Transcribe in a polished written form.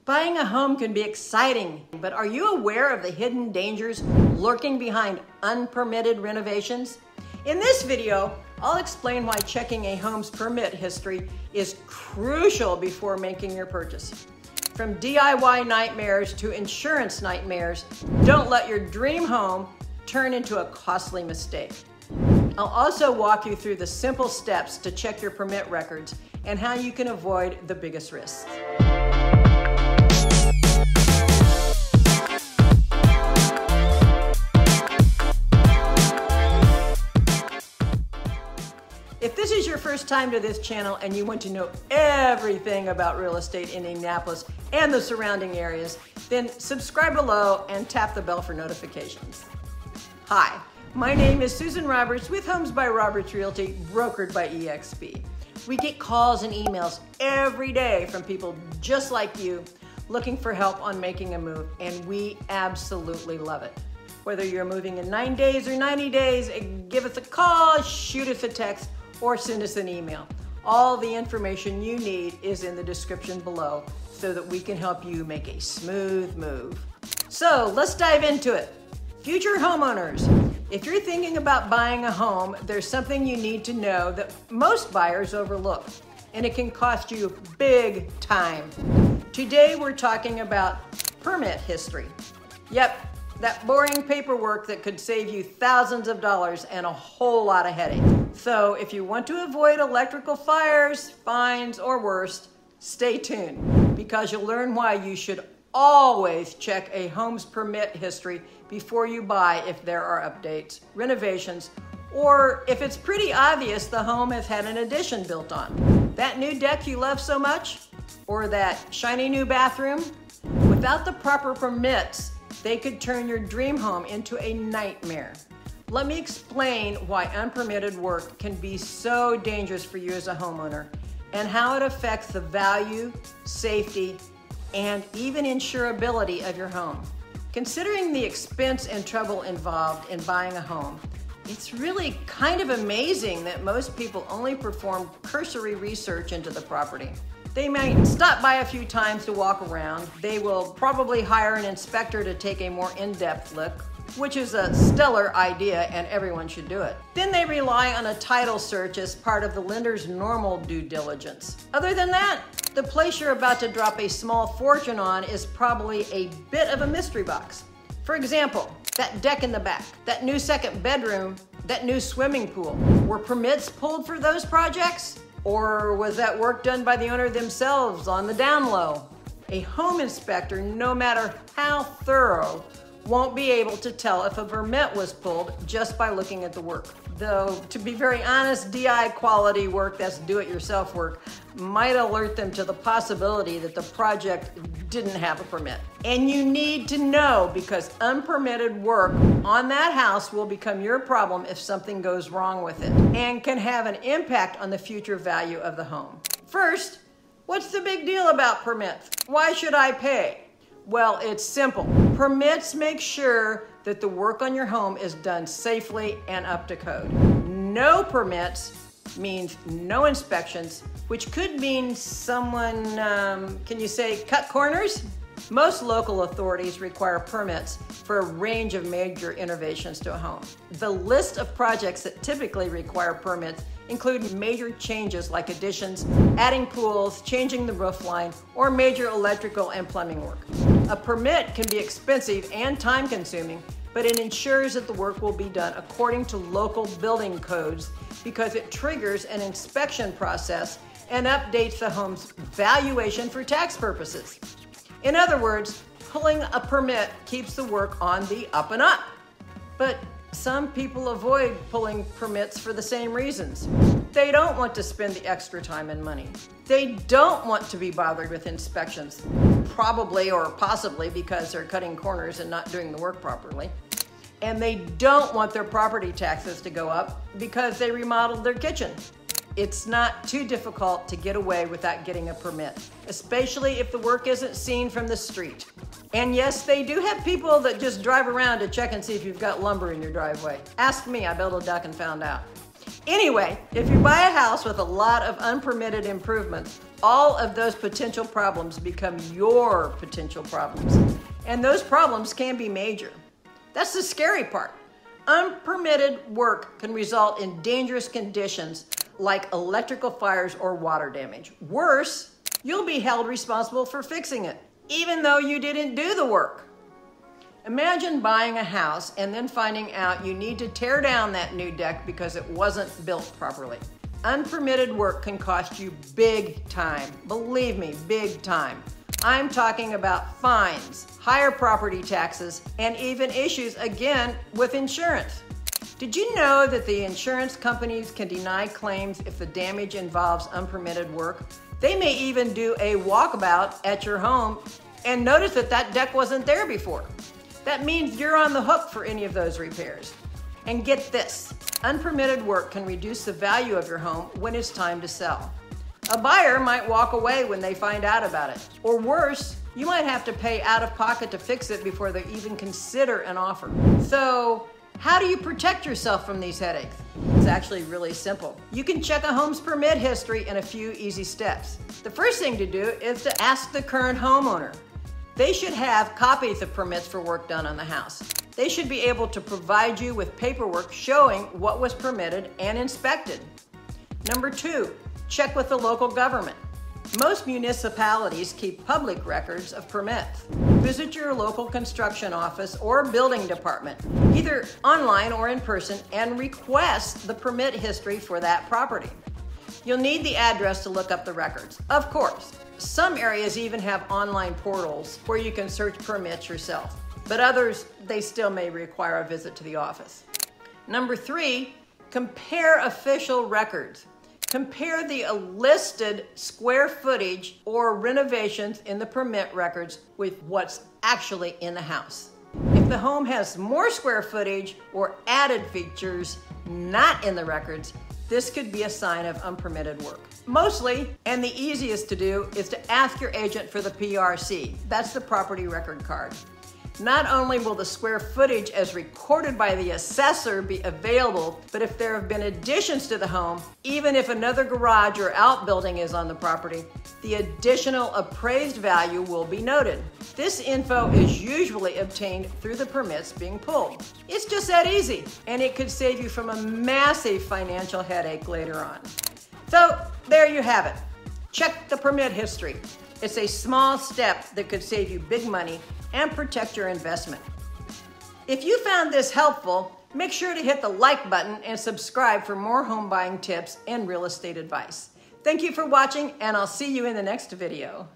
Buying a home can be exciting, but are you aware of the hidden dangers lurking behind unpermitted renovations? In this video, I'll explain why checking a home's permit history is crucial before making your purchase. From DIY nightmares to insurance nightmares, don't let your dream home turn into a costly mistake. I'll also walk you through the simple steps to check your permit records and how you can avoid the biggest risks. If this is your first time to this channel and you want to know everything about real estate in Indianapolis and the surrounding areas, then subscribe below and tap the bell for notifications. Hi, my name is Susan Roberts with Homes by Roberts Realty, brokered by eXp. We get calls and emails every day from people just like you looking for help on making a move, and we absolutely love it. Whether you're moving in 9 days or 90 days, give us a call, shoot us a text, or send us an email. All the information you need is in the description below so that we can help you make a smooth move. So let's dive into it. Future homeowners, if you're thinking about buying a home, there's something you need to know that most buyers overlook, and it can cost you big time. Today we're talking about permit history. Yep, that boring paperwork that could save you thousands of dollars and a whole lot of headache. So if you want to avoid electrical fires, fines, or worse, stay tuned, because you'll learn why you should always check a home's permit history before you buy if there are updates, renovations, or if it's pretty obvious the home has had an addition built on. That new deck you love so much, or that shiny new bathroom, without the proper permits, they could turn your dream home into a nightmare. Let me explain why unpermitted work can be so dangerous for you as a homeowner and how it affects the value, safety, and even insurability of your home. Considering the expense and trouble involved in buying a home, it's really kind of amazing that most people only perform cursory research into the property. They might stop by a few times to walk around. They will probably hire an inspector to take a more in-depth look, which is a stellar idea and everyone should do it. Then they rely on a title search as part of the lender's normal due diligence. Other than that, the place you're about to drop a small fortune on is probably a bit of a mystery box. For example, that deck in the back, that new second bedroom, that new swimming pool. Were permits pulled for those projects? Or was that work done by the owner themselves on the down low? A home inspector, no matter how thorough, won't be able to tell if a permit was pulled just by looking at the work. Though, to be very honest, DI quality work, that's do-it-yourself work, might alert them to the possibility that the project didn't have a permit. And you need to know, because unpermitted work on that house will become your problem if something goes wrong with it, and can have an impact on the future value of the home. First, what's the big deal about permits? Why should I pay? Well, it's simple. Permits make sure that the work on your home is done safely and up to code. No permits means no inspections, which could mean someone, can you say, cut corners? Most local authorities require permits for a range of major innovations to a home. The list of projects that typically require permits include major changes like additions, adding pools, changing the roof line, or major electrical and plumbing work. A permit can be expensive and time-consuming, but it ensures that the work will be done according to local building codes because it triggers an inspection process and updates the home's valuation for tax purposes. In other words, pulling a permit keeps the work on the up and up. But some people avoid pulling permits for the same reasons. They don't want to spend the extra time and money. They don't want to be bothered with inspections, probably or possibly because they're cutting corners and not doing the work properly. And they don't want their property taxes to go up because they remodeled their kitchen. It's not too difficult to get away without getting a permit, especially if the work isn't seen from the street. And yes, they do have people that just drive around to check and see if you've got lumber in your driveway. Ask me, I built a duck and found out. Anyway, if you buy a house with a lot of unpermitted improvements, all of those potential problems become your potential problems. And those problems can be major. That's the scary part. Unpermitted work can result in dangerous conditions like electrical fires or water damage. Worse, you'll be held responsible for fixing it, even though you didn't do the work. Imagine buying a house and then finding out you need to tear down that new deck because it wasn't built properly. Unpermitted work can cost you big time. Believe me, big time. I'm talking about fines, higher property taxes, and even issues again with insurance. Did you know that the insurance companies can deny claims if the damage involves unpermitted work? They may even do a walkabout at your home and notice that that deck wasn't there before. That means you're on the hook for any of those repairs. And get this, unpermitted work can reduce the value of your home when it's time to sell. A buyer might walk away when they find out about it. Or worse, you might have to pay out of pocket to fix it before they even consider an offer. So, how do you protect yourself from these headaches? It's actually really simple. You can check a home's permit history in a few easy steps. The first thing to do is to ask the current homeowner. They should have copies of permits for work done on the house. They should be able to provide you with paperwork showing what was permitted and inspected. Number 2, check with the local government. Most municipalities keep public records of permits. Visit your local construction office or building department, either online or in person, and request the permit history for that property. You'll need the address to look up the records. Of course, some areas even have online portals where you can search permits yourself, but others, they still may require a visit to the office. Number 3, compare official records. Compare the listed square footage or renovations in the permit records with what's actually in the house. If the home has more square footage or added features not in the records, this could be a sign of unpermitted work. Mostly, and the easiest to do, is to ask your agent for the PRC. That's the property record card. Not only will the square footage as recorded by the assessor be available, but if there have been additions to the home, even if another garage or outbuilding is on the property, the additional appraised value will be noted. This info is usually obtained through the permits being pulled. It's just that easy, and it could save you from a massive financial headache later on. So there you have it. Check the permit history. It's a small step that could save you big money and protect your investment. If you found this helpful, make sure to hit the like button and subscribe for more home buying tips and real estate advice. Thank you for watching, and I'll see you in the next video.